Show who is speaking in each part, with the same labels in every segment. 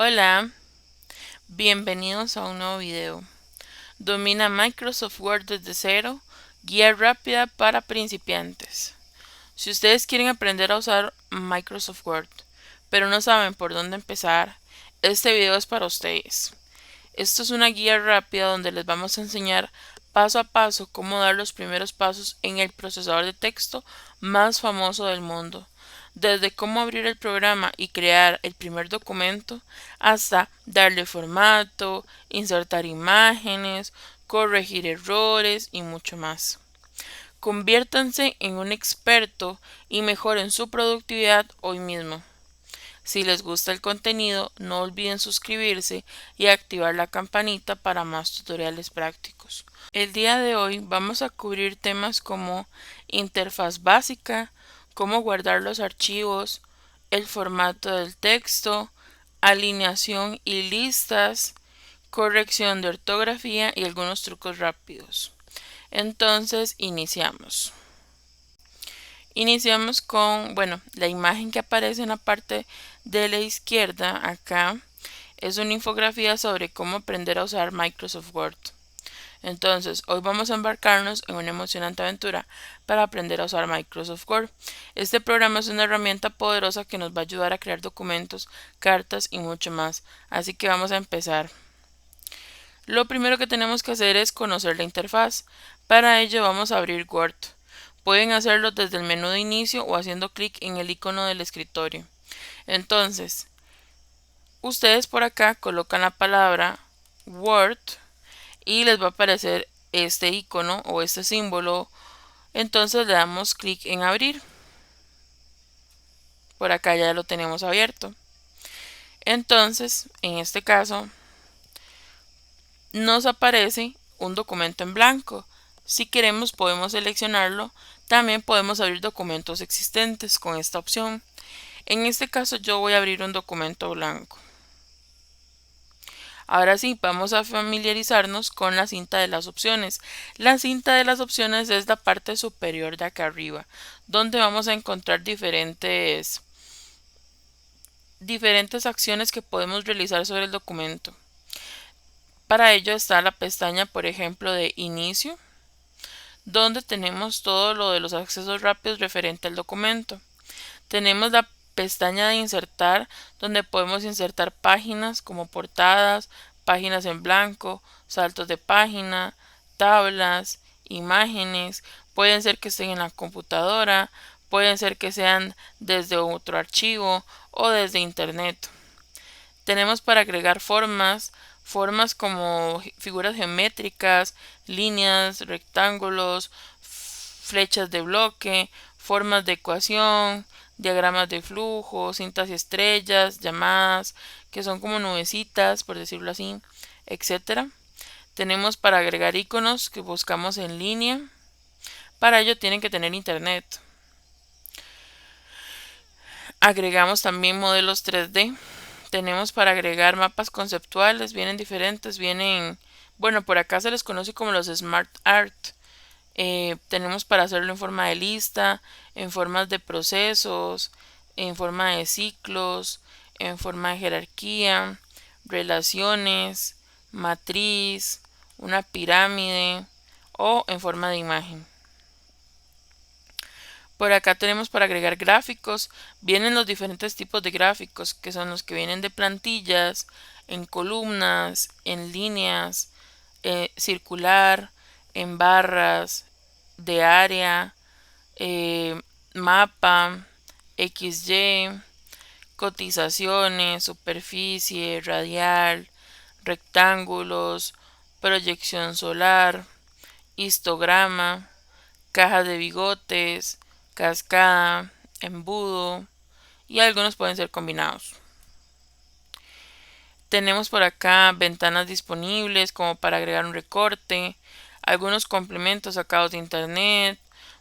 Speaker 1: Hola, bienvenidos a un nuevo video. Domina Microsoft Word desde cero, guía rápida para principiantes. Si ustedes quieren aprender a usar Microsoft Word, pero no saben por dónde empezar, este video es para ustedes. Esto es una guía rápida donde les vamos a enseñar paso a paso cómo dar los primeros pasos en el procesador de texto más famoso del mundo, desde cómo abrir el programa y crear el primer documento hasta darle formato, insertar imágenes, corregir errores y mucho más. Conviértanse en un experto y mejoren su productividad hoy mismo. Si les gusta el contenido, no olviden suscribirse y activar la campanita para más tutoriales prácticos. El día de hoy vamos a cubrir temas como interfaz básica, cómo guardar los archivos, el formato del texto, alineación y listas, corrección de ortografía y algunos trucos rápidos. Entonces, iniciamos. Iniciamos con, la imagen que aparece en la parte de la izquierda acá es una infografía sobre cómo aprender a usar Microsoft Word. Entonces, hoy vamos a embarcarnos en una emocionante aventura para aprender a usar Microsoft Word. Este programa es una herramienta poderosa que nos va a ayudar a crear documentos, cartas y mucho más. Así que vamos a empezar. Lo primero que tenemos que hacer es conocer la interfaz. Para ello vamos a abrir Word. Pueden hacerlo desde el menú de inicio o haciendo clic en el icono del escritorio. Entonces, ustedes por acá colocan la palabra Word y les va a aparecer este icono o este símbolo. Entonces le damos clic en abrir. Por acá ya lo tenemos abierto. Entonces, en este caso, nos aparece un documento en blanco. Si queremos podemos seleccionarlo. También podemos abrir documentos existentes con esta opción. En este caso yo voy a abrir un documento blanco. Ahora sí, vamos a familiarizarnos con la cinta de las opciones. La cinta de las opciones es la parte superior de acá arriba, donde vamos a encontrar diferentes acciones que podemos realizar sobre el documento. Para ello está la pestaña, por ejemplo, de inicio, donde tenemos todo lo de los accesos rápidos referente al documento. Tenemos la pestaña de insertar, donde podemos insertar páginas como portadas, páginas en blanco, saltos de página, tablas, imágenes. Pueden ser que estén en la computadora, pueden ser que sean desde otro archivo o desde internet. Tenemos para agregar formas como figuras geométricas, líneas, rectángulos, flechas de bloque, formas de ecuación, diagramas de flujo, cintas y estrellas, llamadas, que son como nubecitas, por decirlo así, etcétera. Tenemos para agregar iconos que buscamos en línea. Para ello tienen que tener internet. Agregamos también modelos 3D. Tenemos para agregar mapas conceptuales, vienen diferentes, por acá se les conoce como los Smart Art. Tenemos para hacerlo en forma de lista, en formas de procesos, en forma de ciclos, en forma de jerarquía, relaciones, matriz, una pirámide o en forma de imagen. Por acá tenemos para agregar gráficos. Vienen los diferentes tipos de gráficos, que son los que vienen de plantillas, en columnas, en líneas, circular, en barras, de área, mapa, XY, cotizaciones, superficie, radial, rectángulos, proyección solar, histograma, caja de bigotes, cascada, embudo y algunos pueden ser combinados. Tenemos por acá ventanas disponibles como para agregar un recorte, algunos complementos sacados de internet,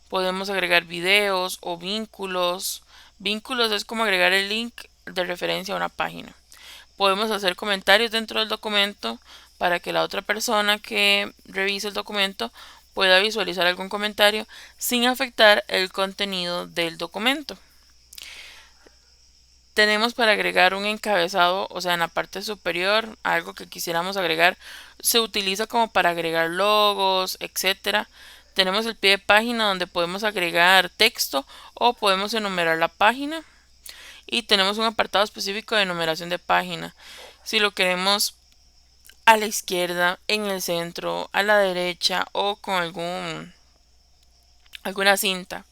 Speaker 1: podemos agregar videos o vínculos. Vínculos es como agregar el link de referencia a una página. Podemos hacer comentarios dentro del documento para que la otra persona que revise el documento pueda visualizar algún comentario sin afectar el contenido del documento. Tenemos para agregar un encabezado, o sea, en la parte superior, algo que quisiéramos agregar, se utiliza como para agregar logos, etcétera. Tenemos el pie de página donde podemos agregar texto o podemos enumerar la página. Y tenemos un apartado específico de numeración de página. Si lo queremos a la izquierda, en el centro, a la derecha o con alguna cinta.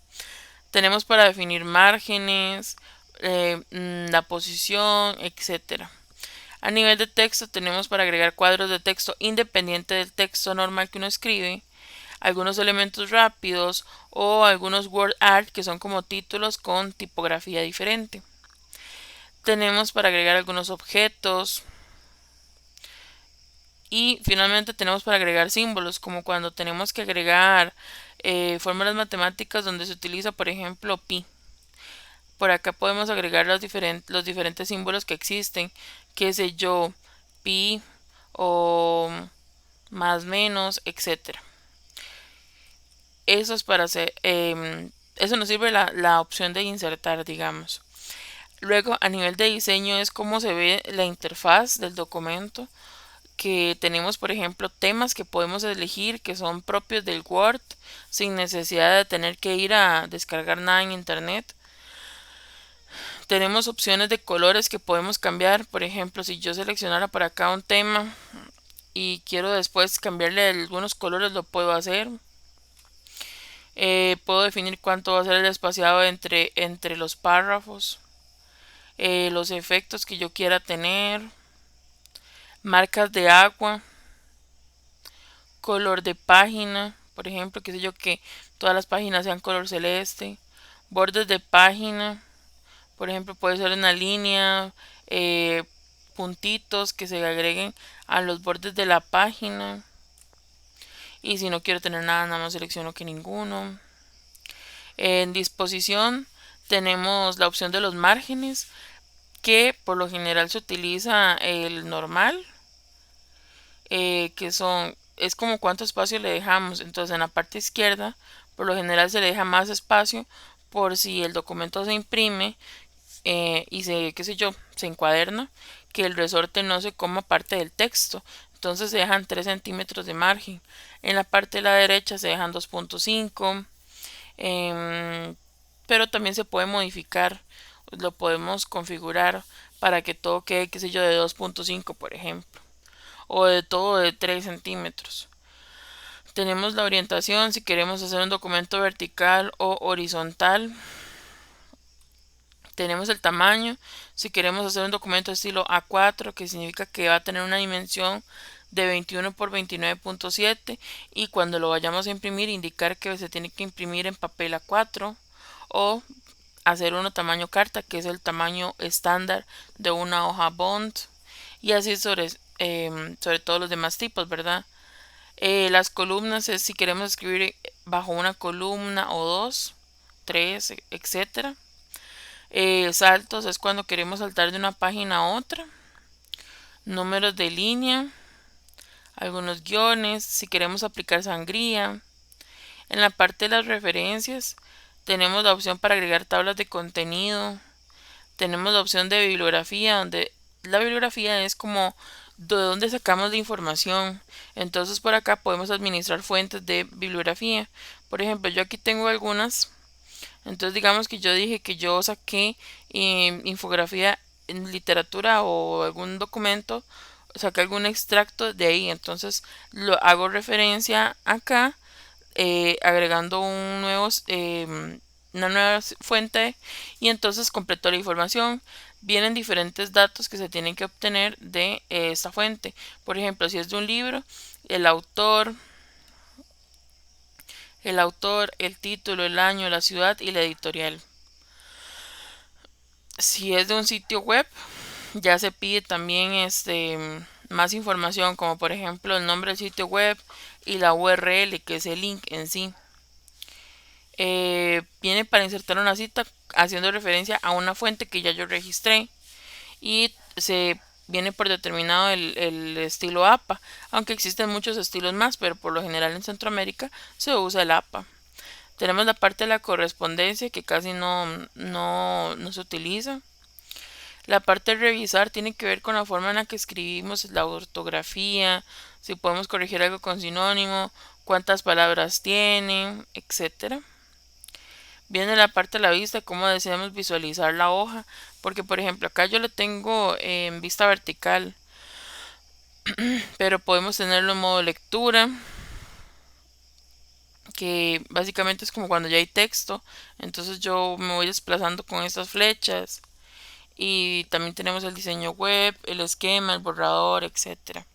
Speaker 1: Tenemos para definir márgenes, la posición, etcétera. A nivel de texto tenemos para agregar cuadros de texto independiente del texto normal que uno escribe, algunos elementos rápidos o algunos word art que son como títulos con tipografía diferente. Tenemos para agregar algunos objetos y finalmente tenemos para agregar símbolos, como cuando tenemos que agregar fórmulas matemáticas donde se utiliza por ejemplo pi. Por acá podemos agregar los diferentes símbolos que existen, qué sé yo, pi o más menos, etcétera. Eso es para hacer, eso nos sirve la opción de insertar, digamos. Luego, a nivel de diseño es cómo se ve la interfaz del documento, que tenemos, por ejemplo, temas que podemos elegir que son propios del Word sin necesidad de tener que ir a descargar nada en internet. Tenemos opciones de colores que podemos cambiar. Por ejemplo, si yo seleccionara por acá un tema y quiero después cambiarle algunos colores, lo puedo hacer. Puedo definir cuánto va a ser el espaciado entre los párrafos, los efectos que yo quiera tener, marcas de agua, color de página, por ejemplo, qué sé yo, que todas las páginas sean color celeste, bordes de página, por ejemplo, puede ser una línea, puntitos que se agreguen a los bordes de la página. Y si no quiero tener nada, nada más selecciono que ninguno. En disposición tenemos la opción de los márgenes, que por lo general se utiliza el normal, que es como cuánto espacio le dejamos. Entonces en la parte izquierda por lo general se le deja más espacio por si el documento se imprime y qué sé yo, se encuaderna, que el resorte no se coma parte del texto. Entonces se dejan 3 centímetros de margen. En la parte de la derecha se dejan 2.5, pero también se puede modificar, lo podemos configurar para que todo quede, qué sé yo, de 2.5 por ejemplo, o de todo de 3 centímetros. Tenemos la orientación si queremos hacer un documento vertical o horizontal. Tenemos el tamaño si queremos hacer un documento estilo A4, que significa que va a tener una dimensión de 21 por 29.7, y cuando lo vayamos a imprimir indicar que se tiene que imprimir en papel A4, o hacer uno tamaño carta, que es el tamaño estándar de una hoja bond, y así sobre todos los demás tipos, ¿verdad? Las columnas es si queremos escribir bajo una columna o dos, tres, etcétera. Saltos es cuando queremos saltar de una página a otra. Números de línea, algunos guiones, si queremos aplicar sangría. En la parte de las referencias tenemos la opción para agregar tablas de contenido. Tenemos la opción de bibliografía, donde la bibliografía es como de dónde sacamos la información. Entonces por acá podemos administrar fuentes de bibliografía. Por ejemplo, yo aquí tengo algunas. Entonces digamos que yo dije que yo saqué infografía en literatura o algún documento, saqué algún extracto de ahí. Entonces lo hago referencia acá, agregando una nueva fuente, y entonces completo la información. Vienen diferentes datos que se tienen que obtener de esta fuente. Por ejemplo, si es de un libro, el autor, el título, el año, la ciudad y la editorial. Si es de un sitio web, ya se pide también más información, como por ejemplo el nombre del sitio web y la URL, que es el link en sí. Viene para insertar una cita haciendo referencia a una fuente que ya yo registré, y se viene por determinado el estilo APA, aunque existen muchos estilos más, pero por lo general en Centroamérica se usa el APA. Tenemos la parte de la correspondencia, que casi no se utiliza. La parte de revisar tiene que ver con la forma en la que escribimos, la ortografía, si podemos corregir algo con sinónimo, cuántas palabras tiene, etcétera. Viene la parte de la vista, cómo deseamos visualizar la hoja, porque por ejemplo acá yo lo tengo en vista vertical, pero podemos tenerlo en modo lectura, que básicamente es como cuando ya hay texto, entonces yo me voy desplazando con estas flechas. Y también tenemos el diseño web, el esquema, el borrador, etcétera.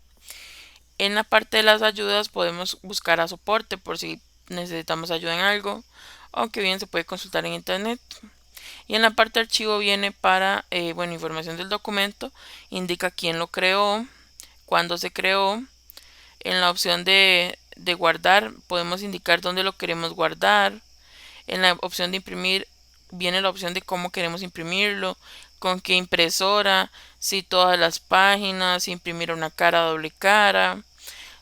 Speaker 1: En la parte de las ayudas podemos buscar a soporte por si necesitamos ayuda en algo, aunque bien se puede consultar en internet. Y en la parte de archivo viene para, información del documento, indica quién lo creó, cuándo se creó. En la opción de guardar podemos indicar dónde lo queremos guardar. En la opción de imprimir viene la opción de cómo queremos imprimirlo, con qué impresora, si todas las páginas, si imprimir una cara, doble cara,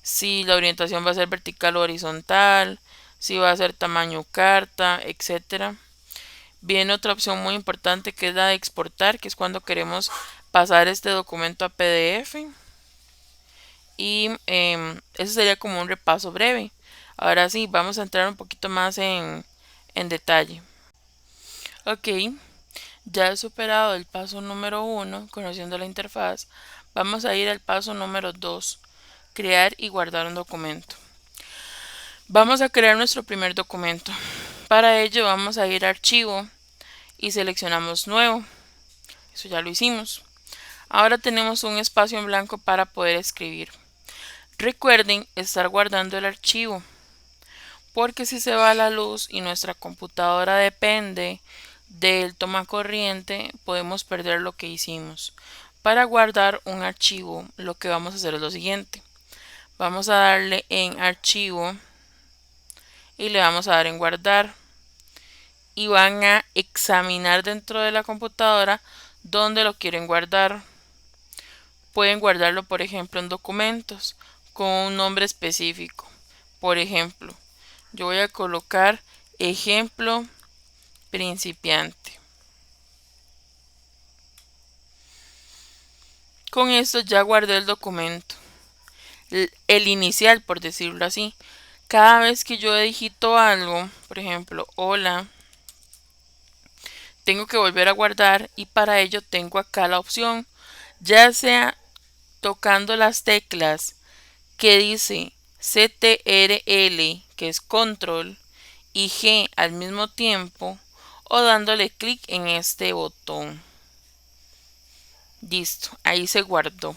Speaker 1: si la orientación va a ser vertical o horizontal, si va a ser tamaño carta, etcétera. Viene otra opción muy importante que es la de exportar, que es cuando queremos pasar este documento a PDF. Y eso sería como un repaso breve. Ahora sí, vamos a entrar un poquito más en detalle. Ok, ya he superado el paso número 1, conociendo la interfaz, vamos a ir al paso número 2, crear y guardar un documento. Vamos a crear nuestro primer documento. Para ello vamos a ir a archivo y seleccionamos nuevo. Eso ya lo hicimos. Ahora tenemos un espacio en blanco para poder escribir. Recuerden estar guardando el archivo, porque si se va la luz y nuestra computadora depende del toma corriente, podemos perder lo que hicimos. Para guardar un archivo, lo que vamos a hacer es lo siguiente. Vamos a darle en archivo y le vamos a dar en guardar. Y van a examinar dentro de la computadora dónde lo quieren guardar. Pueden guardarlo, por ejemplo, en documentos con un nombre específico. Por ejemplo, yo voy a colocar ejemplo principiante. Con esto ya guardé el documento, el inicial, por decirlo así. Cada vez que yo digito algo, por ejemplo, hola, tengo que volver a guardar y para ello tengo acá la opción, ya sea tocando las teclas que dice CTRL, que es control, y G al mismo tiempo, o dándole clic en este botón. Listo, ahí se guardó.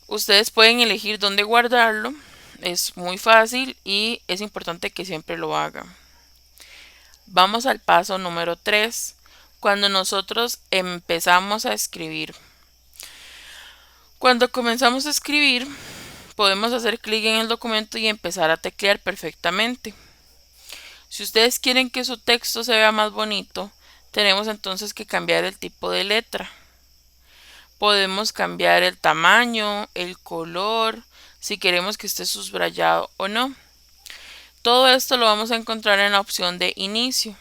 Speaker 1: Ustedes pueden elegir dónde guardarlo, es muy fácil y es importante que siempre lo hagan. Vamos al paso número 3, cuando nosotros empezamos a escribir. Cuando comenzamos a escribir, podemos hacer clic en el documento y empezar a teclear perfectamente. Si ustedes quieren que su texto se vea más bonito, tenemos entonces que cambiar el tipo de letra. Podemos cambiar el tamaño, el color, si queremos que esté subrayado o no. Todo esto lo vamos a encontrar en la opción de inicio.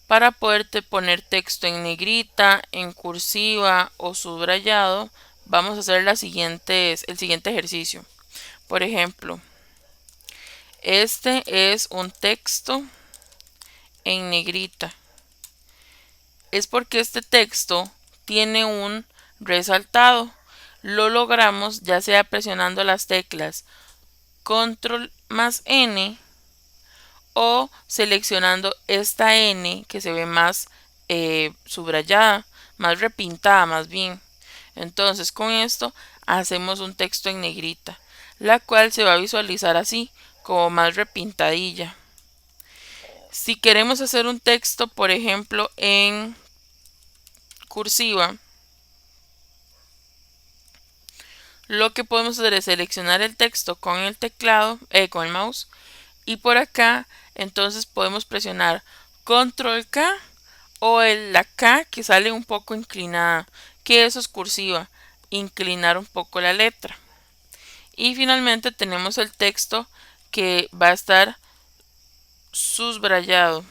Speaker 1: Para poderte poner texto en negrita, en cursiva o subrayado, vamos a hacer el siguiente ejercicio. Por ejemplo, este es un texto en negrita. Es porque este texto tiene un resaltado. Lo logramos ya sea presionando las teclas Control más N o seleccionando esta N que se ve más subrayada, más repintada más bien. Entonces con esto hacemos un texto en negrita, la cual se va a visualizar así, como más repintadilla. Si queremos hacer un texto, por ejemplo, en cursiva, lo que podemos hacer es seleccionar el texto con el teclado, con el mouse, y por acá entonces podemos presionar Control K o la K que sale un poco inclinada, que eso es cursiva, inclinar un poco la letra. Y finalmente tenemos el texto que va a estar subrayado.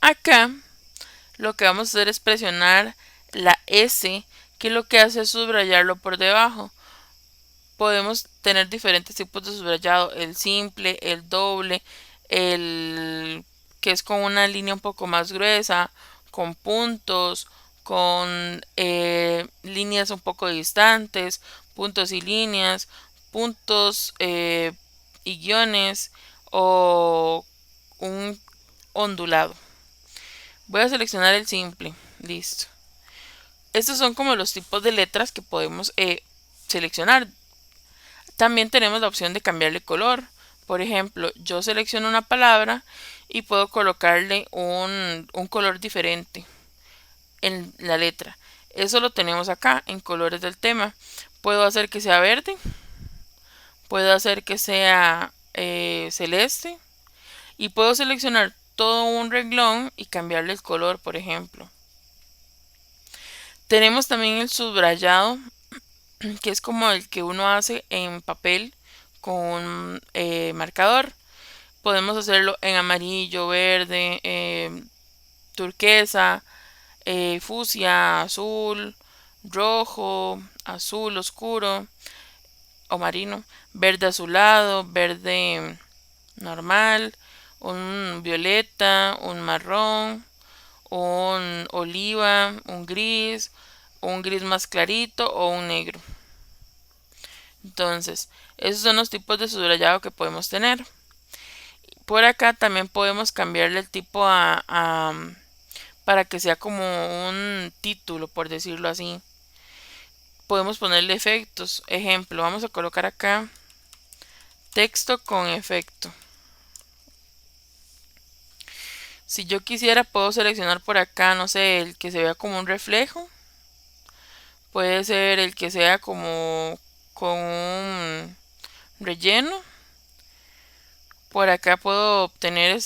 Speaker 1: Acá lo que vamos a hacer es presionar la S, que lo que hace es subrayarlo por debajo. Podemos tener diferentes tipos de subrayado, el simple, el doble, el que es con una línea un poco más gruesa, con puntos, con líneas un poco distantes, puntos y líneas, puntos y guiones, o un ondulado. Voy a seleccionar el simple, listo. Estos son como los tipos de letras que podemos seleccionar. También tenemos la opción de cambiarle color. Por ejemplo, yo selecciono una palabra y puedo colocarle un color diferente en la letra. Eso lo tenemos acá en colores del tema. Puedo hacer que sea verde, puedo hacer que sea celeste, y puedo seleccionar todo un renglón y cambiarle el color, por ejemplo. Tenemos también el subrayado, que es como el que uno hace en papel con marcador. Podemos hacerlo en amarillo, verde, turquesa, fucsia, azul, rojo, azul oscuro o marino, verde azulado, verde normal, un violeta, un marrón, un oliva, un gris más clarito o un negro. Entonces, esos son los tipos de subrayado que podemos tener. Por acá también podemos cambiarle el tipo para que sea como un título, por decirlo así. Podemos ponerle efectos. Ejemplo, vamos a colocar acá texto con efecto. Si yo quisiera, puedo seleccionar por acá, no sé, el que se vea como un reflejo. Puede ser el que sea como con un relleno. Por acá puedo obtener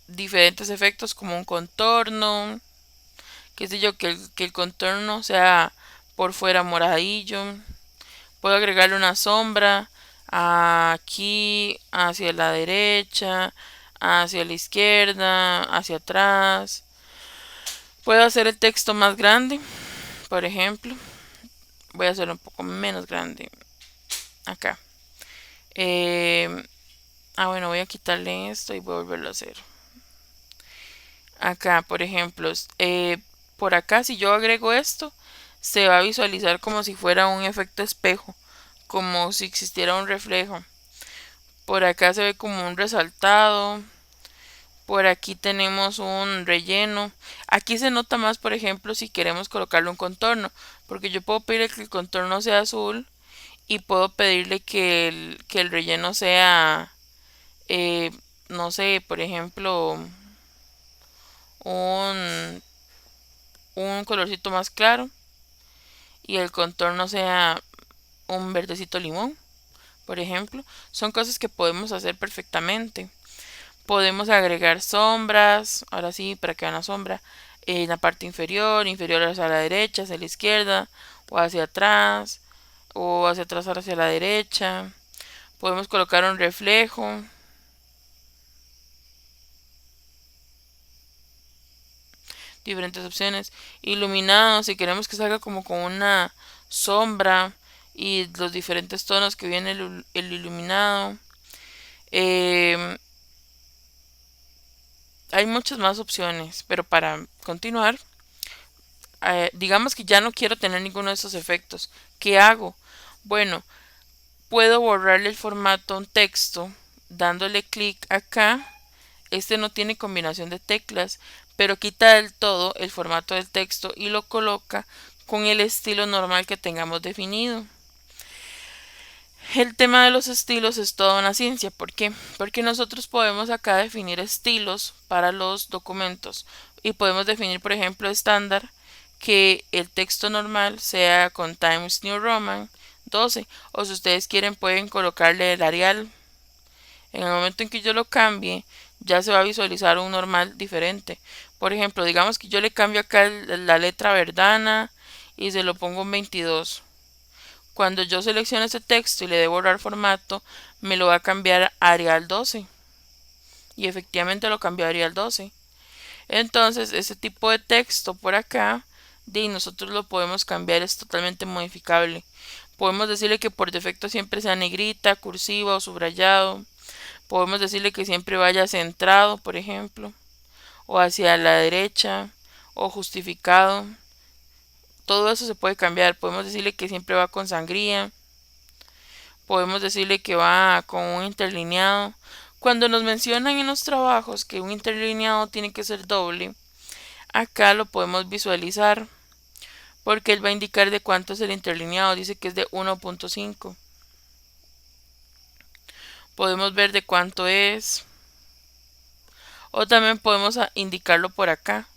Speaker 1: diferentes efectos como un contorno, qué sé yo, que el contorno sea por fuera moradillo. Puedo agregarle una sombra aquí, hacia la derecha, hacia la izquierda, hacia atrás. Puedo hacer el texto más grande, por ejemplo. Voy a hacerlo un poco menos grande acá. Bueno, voy a quitarle esto y voy a volverlo a hacer. Acá, por ejemplo, por acá, si yo agrego esto, se va a visualizar como si fuera un efecto espejo, como si existiera un reflejo. Por acá se ve como un resaltado. Por aquí tenemos un relleno. Aquí se nota más, por ejemplo, si queremos colocarle un contorno, porque yo puedo pedirle que el contorno sea azul y puedo pedirle que el relleno sea, eh, no sé, por ejemplo, un, un colorcito más claro y el contorno sea un verdecito limón, por ejemplo. Son cosas que podemos hacer perfectamente. Podemos agregar sombras, ahora sí, para que vean la sombra, en la parte inferior, inferior hacia la derecha, hacia la izquierda, o hacia atrás hacia la derecha. Podemos colocar un reflejo. Diferentes opciones. Iluminado, si queremos que salga como con una sombra y los diferentes tonos que viene el iluminado. Hay muchas más opciones, pero para continuar, digamos que ya no quiero tener ninguno de esos efectos. ¿Qué hago? Bueno, puedo borrarle el formato a un texto dándole clic acá. Este no tiene combinación de teclas, pero quita del todo el formato del texto y lo coloca con el estilo normal que tengamos definido. El tema de los estilos es toda una ciencia. ¿Por qué? Porque nosotros podemos acá definir estilos para los documentos y podemos definir, por ejemplo, estándar, que el texto normal sea con Times New Roman 12, o si ustedes quieren pueden colocarle el Arial. En el momento en que yo lo cambie, ya se va a visualizar un normal diferente. Por ejemplo, digamos que yo le cambio acá la letra verdana y se lo pongo en 22. Cuando yo seleccione este texto y le dé borrar formato, me lo va a cambiar a Arial 12. Y efectivamente lo cambió a Arial 12. Entonces ese tipo de texto por acá, nosotros lo podemos cambiar, es totalmente modificable. Podemos decirle que por defecto siempre sea negrita, cursiva o subrayado. Podemos decirle que siempre vaya centrado, por ejemplo, o hacia la derecha, o justificado. Todo eso se puede cambiar. Podemos decirle que siempre va con sangría. Podemos decirle que va con un interlineado. Cuando nos mencionan en los trabajos que un interlineado tiene que ser doble, acá lo podemos visualizar porque él va a indicar de cuánto es el interlineado. Dice que es de 1.5. Podemos ver de cuánto es. O también podemos indicarlo por acá,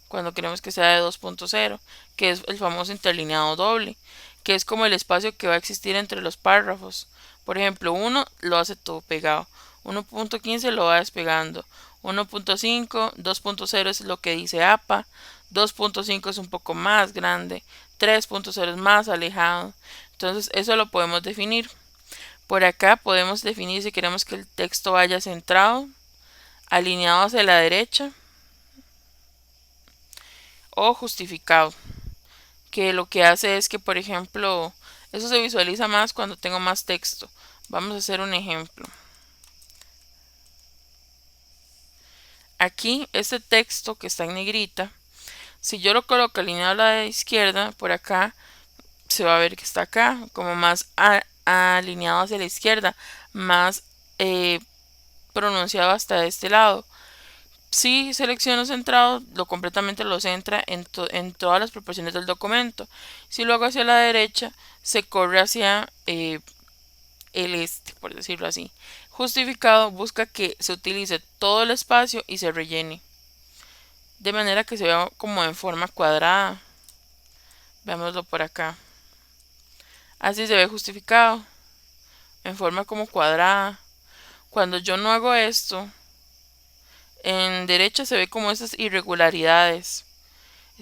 Speaker 1: cuando queremos que sea de 2.0, que es el famoso interlineado doble, que es como el espacio que va a existir entre los párrafos. Por ejemplo, 1 lo hace todo pegado, 1.15 lo va despegando, 1.5, 2.0 es lo que dice APA, 2.5 es un poco más grande, 3.0 es más alejado. Entonces eso lo podemos definir. Por acá podemos definir si queremos que el texto vaya centrado, alineado hacia la derecha o justificado, que lo que hace es que, por ejemplo, eso se visualiza más cuando tengo más texto. Vamos a hacer un ejemplo. Aquí, este texto que está en negrita, si yo lo coloco alineado a la izquierda, por acá, se va a ver que está acá, como más alineado hacia la izquierda, más pronunciado hasta este lado. Si selecciono centrado, completamente lo centra en todas las proporciones del documento. Si lo hago hacia la derecha, se corre hacia el este, por decirlo así. Justificado busca que se utilice todo el espacio y se rellene, de manera que se vea como en forma cuadrada. Veámoslo por acá. Así se ve justificado, en forma como cuadrada. Cuando yo no hago esto, en derecha se ve como esas irregularidades.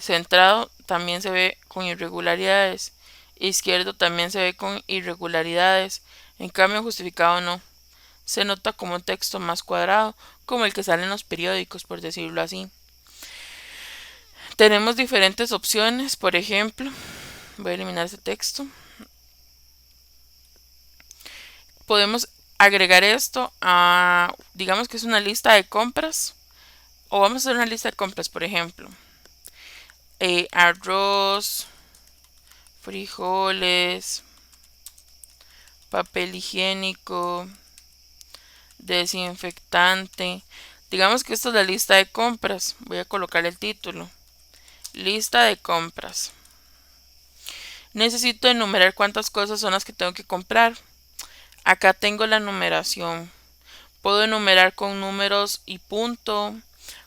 Speaker 1: Centrado también se ve con irregularidades. Izquierdo también se ve con irregularidades. En cambio, justificado no. Se nota como un texto más cuadrado, como el que sale en los periódicos, por decirlo así. Tenemos diferentes opciones. Por ejemplo, voy a eliminar ese texto. Podemos agregar esto a, digamos que es una lista de compras. O vamos a hacer una lista de compras, por ejemplo. Arroz, frijoles, papel higiénico, desinfectante. Digamos que esta es la lista de compras. Voy a colocar el título. Lista de compras. Necesito enumerar cuántas cosas son las que tengo que comprar. Acá tengo la numeración. Puedo enumerar con números y punto,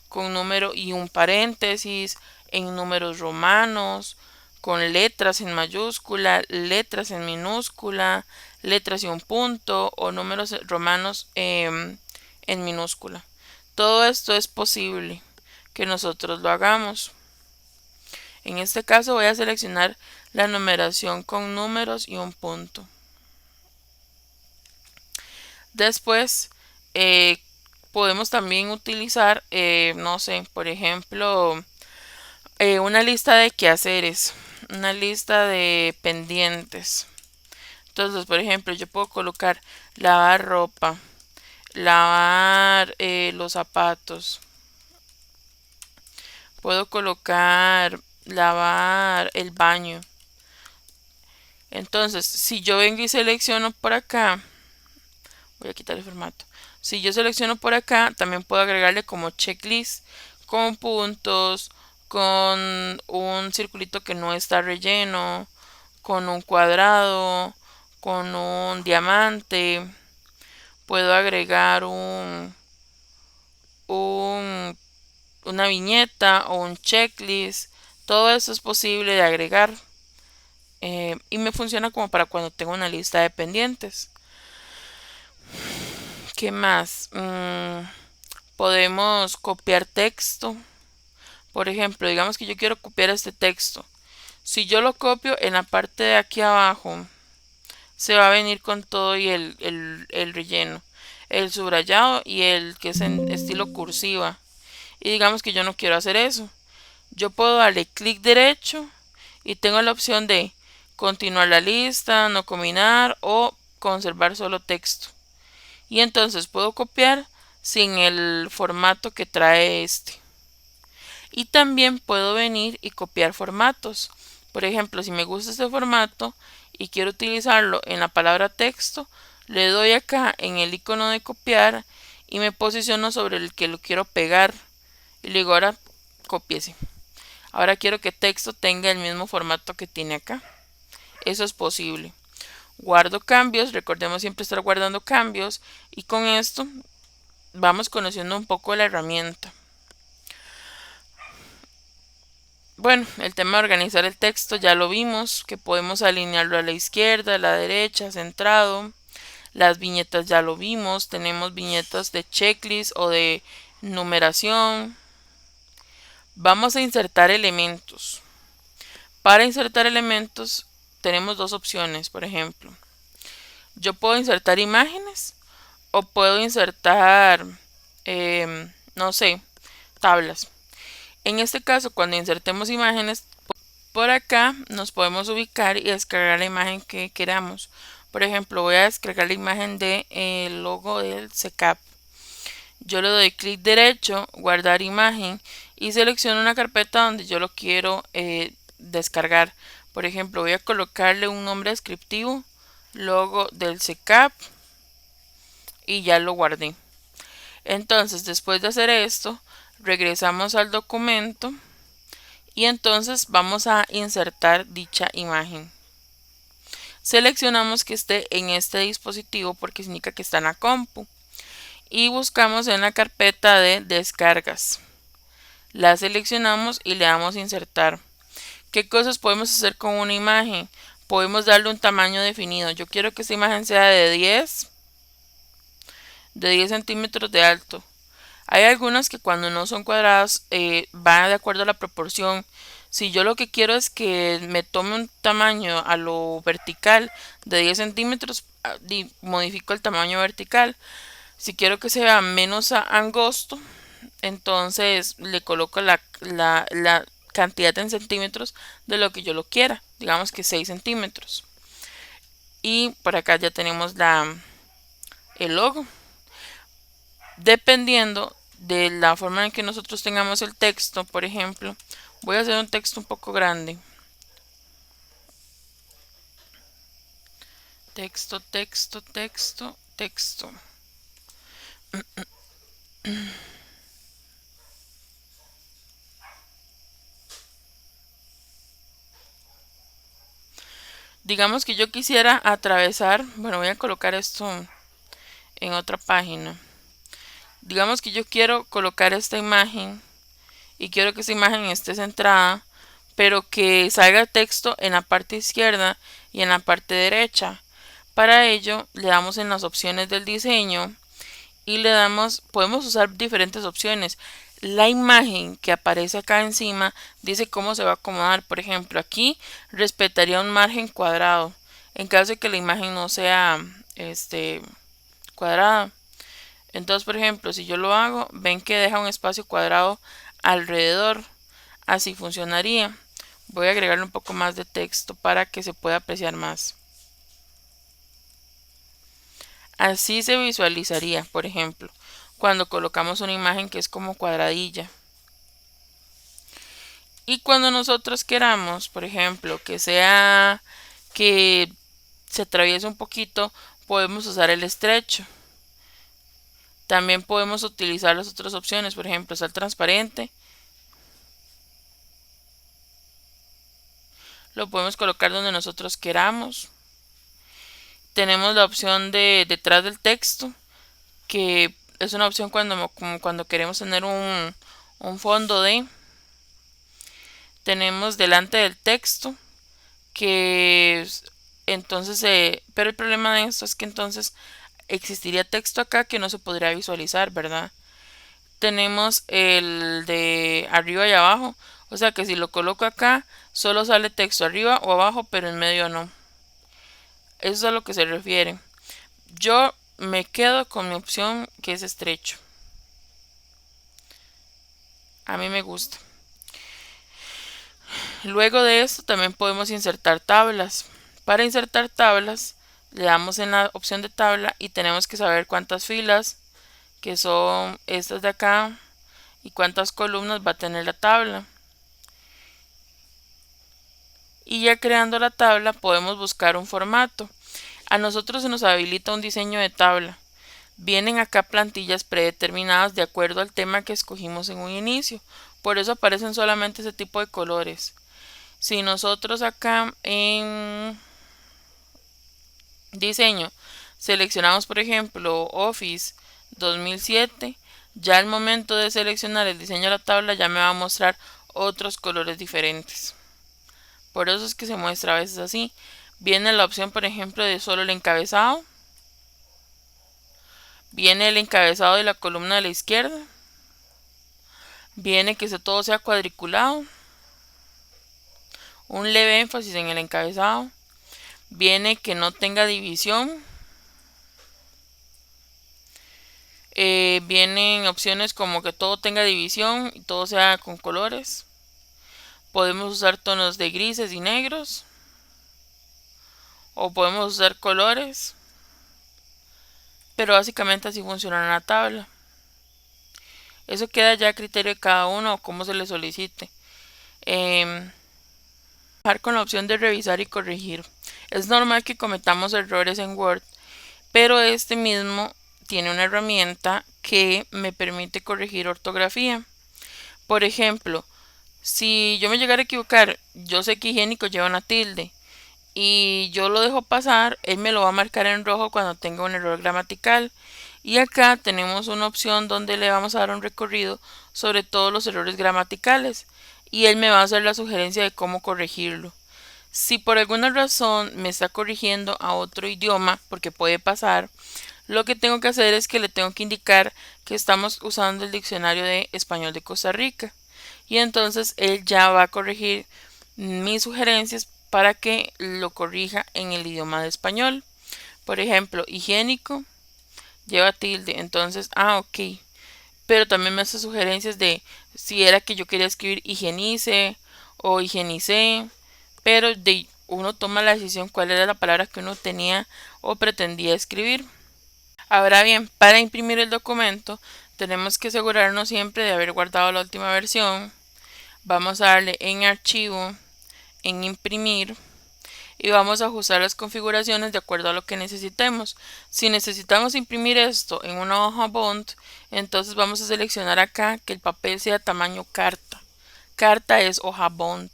Speaker 1: con número y un paréntesis, en números romanos, con letras en mayúscula, letras en minúscula, letras y un punto, o números romanos en minúscula. Todo esto es posible que nosotros lo hagamos. En este caso voy a seleccionar la numeración con números y un punto. Después podemos también utilizar, no sé, por ejemplo, una lista de quehaceres, una lista de pendientes. Entonces, por ejemplo, yo puedo colocar lavar ropa, lavar los zapatos. Puedo colocar lavar el baño. Entonces, si yo vengo y selecciono por acá, voy a quitar el formato. Si yo selecciono por acá, también puedo agregarle como checklist con puntos, con un circulito que no está relleno, con un cuadrado, con un diamante. Puedo agregar una viñeta o un checklist. Todo eso es posible de agregar. Y me funciona como para cuando tengo una lista de pendientes. ¿Qué más? Podemos copiar texto. Por ejemplo, digamos que yo quiero copiar este texto. Si yo lo copio en la parte de aquí abajo, se va a venir con todo y el relleno, el subrayado y el que es en estilo cursiva. y digamos que yo no quiero hacer eso. Yo puedo darle clic derecho y tengo la opción de continuar la lista, no combinar o conservar solo texto. Y entonces puedo copiar sin el formato que trae este. Y también puedo venir y copiar formatos. Por ejemplo, si me gusta este formato y quiero utilizarlo en la palabra texto, le doy acá en el icono de copiar y me posiciono sobre el que lo quiero pegar. Y le digo ahora cópiese. Ahora quiero que texto tenga el mismo formato que tiene acá. Eso es posible. Guardo cambios, recordemos siempre estar guardando cambios y con esto vamos conociendo un poco la herramienta. Bueno, el tema de organizar el texto ya lo vimos, que podemos alinearlo a la izquierda, a la derecha, centrado. Las viñetas ya lo vimos, tenemos viñetas de checklist o de numeración. Vamos a insertar elementos. Para insertar elementos tenemos dos opciones, por ejemplo. Yo puedo insertar imágenes o puedo insertar, no sé, tablas. En este caso, cuando insertemos imágenes, por acá nos podemos ubicar y descargar la imagen que queramos. Por ejemplo, voy a descargar la imagen del logo del CCAP. Yo le doy clic derecho, guardar imagen y selecciono una carpeta donde yo lo quiero descargar. Por ejemplo, voy a colocarle un nombre descriptivo, logo del CCAP y ya lo guardé. Entonces, después de hacer esto, regresamos al documento y entonces vamos a insertar dicha imagen. Seleccionamos que esté en este dispositivo porque significa que está en la compu y buscamos en la carpeta de descargas. La seleccionamos y le damos insertar. ¿Qué cosas podemos hacer con una imagen? Podemos darle un tamaño definido. Yo quiero que esta imagen sea de 10 centímetros de alto. Hay algunas que cuando no son cuadradas van de acuerdo a la proporción. Si yo lo que quiero es que me tome un tamaño a lo vertical de 10 centímetros, modifico el tamaño vertical. Si quiero que sea menos angosto, entonces le coloco la cantidad en centímetros de lo que yo lo quiera. Digamos que 6 centímetros. Y por acá ya tenemos el logo. Dependiendo de la forma en que nosotros tengamos el texto, por ejemplo, voy a hacer un texto un poco grande. Texto, texto, texto, texto. Digamos que yo quisiera atravesar, bueno, voy a colocar esto en otra página. Digamos que yo quiero colocar esta imagen y quiero que esta imagen esté centrada, pero que salga texto en la parte izquierda y en la parte derecha. Para ello le damos en las opciones del diseño y le damos, podemos usar diferentes opciones. La imagen que aparece acá encima dice cómo se va a acomodar. Por ejemplo, aquí respetaría un margen cuadrado en caso de que la imagen no sea cuadrada. Entonces, por ejemplo, si yo lo hago, ven que deja un espacio cuadrado alrededor. Así funcionaría. Voy a agregarle un poco más de texto para que se pueda apreciar más. Así se visualizaría, por ejemplo, cuando colocamos una imagen que es como cuadradilla. Y cuando nosotros queramos, por ejemplo, que sea que se atraviese un poquito, podemos usar el estrecho. También podemos utilizar las otras opciones, por ejemplo, sal transparente. Lo podemos colocar donde nosotros queramos. Tenemos la opción de detrás del texto, que es una opción como cuando queremos tener un fondo de. Tenemos delante del texto, que entonces, pero el problema de esto es que entonces existiría texto acá que no se podría visualizar, ¿verdad? Tenemos el de arriba y abajo, o sea que si lo coloco acá, solo sale texto arriba o abajo, pero en medio no. Eso es a lo que se refiere. Yo me quedo con mi opción que es estrecho. A mí me gusta. Luego de esto también podemos insertar tablas. Para insertar tablas le damos en la opción de tabla y tenemos que saber cuántas filas, que son estas de acá, y cuántas columnas va a tener la tabla. Y ya creando la tabla podemos buscar un formato. A nosotros se nos habilita un diseño de tabla. Vienen acá plantillas predeterminadas de acuerdo al tema que escogimos en un inicio. Por eso aparecen solamente ese tipo de colores. Si nosotros acá en diseño seleccionamos, por ejemplo, Office 2007, ya al momento de seleccionar el diseño de la tabla ya me va a mostrar otros colores diferentes. Por eso es que se muestra a veces así. Viene la opción, por ejemplo, de solo el encabezado. Viene el encabezado de la columna de la izquierda. Viene que todo sea cuadriculado. Un leve énfasis en el encabezado. Viene que no tenga división. Vienen opciones como que todo tenga división y todo sea con colores. Podemos usar tonos de grises y negros. O podemos usar colores. Pero básicamente así funciona la tabla. Eso queda ya a criterio de cada uno o cómo se le solicite. Con la opción de revisar y corregir. Es normal que cometamos errores en Word, pero este mismo tiene una herramienta que me permite corregir ortografía. Por ejemplo, si yo me llegara a equivocar, yo sé que higiénico lleva una tilde y yo lo dejo pasar, él me lo va a marcar en rojo cuando tenga un error gramatical. Y acá tenemos una opción donde le vamos a dar un recorrido sobre todos los errores gramaticales y él me va a hacer la sugerencia de cómo corregirlo. Si por alguna razón me está corrigiendo a otro idioma, porque puede pasar, lo que tengo que hacer es que le tengo que indicar que estamos usando el diccionario de español de Costa Rica. Y entonces él ya va a corregir mis sugerencias para que lo corrija en el idioma de español. Por ejemplo, higiénico lleva tilde, entonces, ok. Pero también me hace sugerencias de si era que yo quería escribir higienice o higienice, pero uno toma la decisión cuál era la palabra que uno tenía o pretendía escribir. Ahora bien, para imprimir el documento tenemos que asegurarnos siempre de haber guardado la última versión. Vamos a darle en archivo, en imprimir y vamos a ajustar las configuraciones de acuerdo a lo que necesitemos. Si necesitamos imprimir esto en una hoja bond, entonces vamos a seleccionar acá que el papel sea tamaño carta. Carta es hoja bond.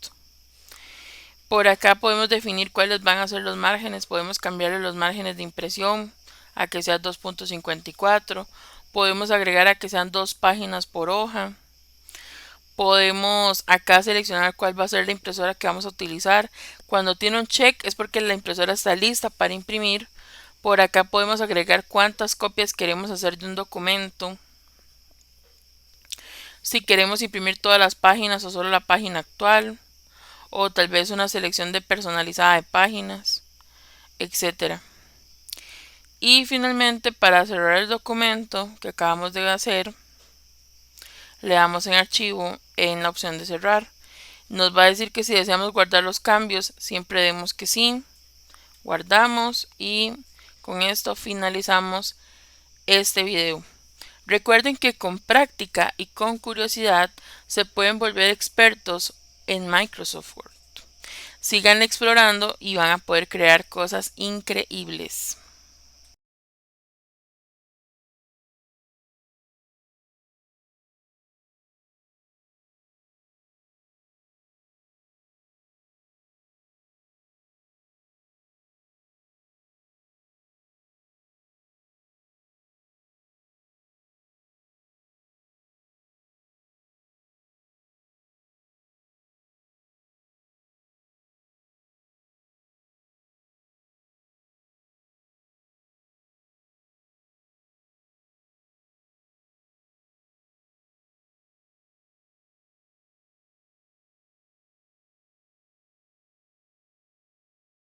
Speaker 1: Por acá podemos definir cuáles van a ser los márgenes. Podemos cambiarle los márgenes de impresión a que sea 2.54. Podemos agregar a que sean 2 páginas por hoja. Podemos acá seleccionar cuál va a ser la impresora que vamos a utilizar. Cuando tiene un check es porque la impresora está lista para imprimir. Por acá podemos agregar cuántas copias queremos hacer de un documento. Si queremos imprimir todas las páginas o solo la página actual. O tal vez una selección de personalizada de páginas, etcétera. Y finalmente, para cerrar el documento que acabamos de hacer, le damos en archivo en la opción de cerrar. Nos va a decir que si deseamos guardar los cambios, siempre demos que sí. Guardamos y con esto finalizamos este video. Recuerden que con práctica y con curiosidad se pueden volver expertos en Microsoft Word. Sigan explorando y van a poder crear cosas increíbles.